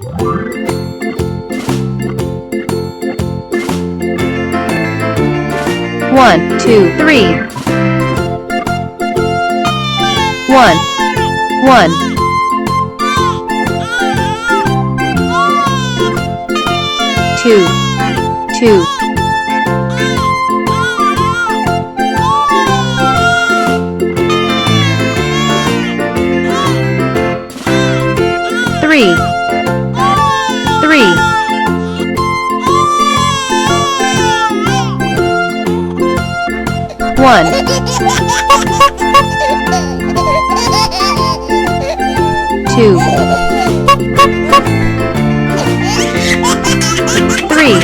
1, 2, 3. 1, 1. 2, 2. 3, 3. 1, 2, 3.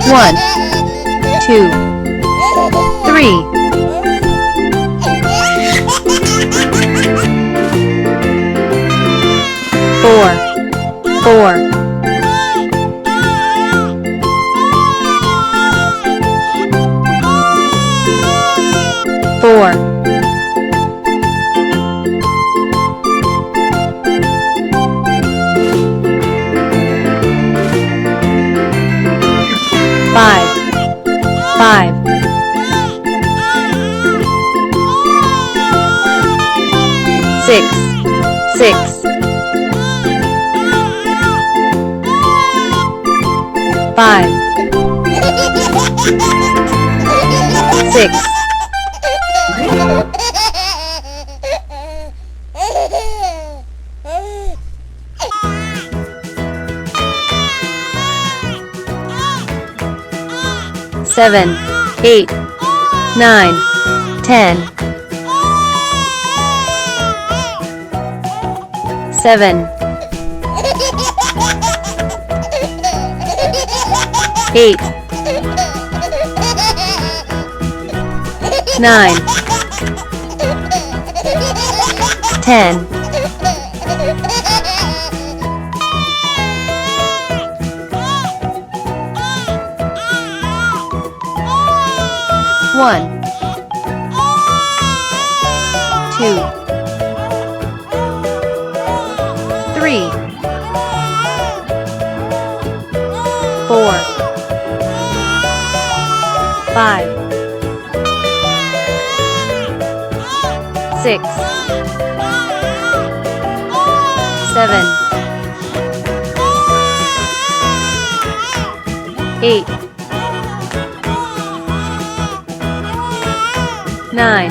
1, 2, 3. 4, 4. 4. 5, 5. 6, 6. 5, 6. 7, 8, 9, 10. 7, 8, 9, 10. 1, 2, 3, 4, 5, 6, 7, 8, 9.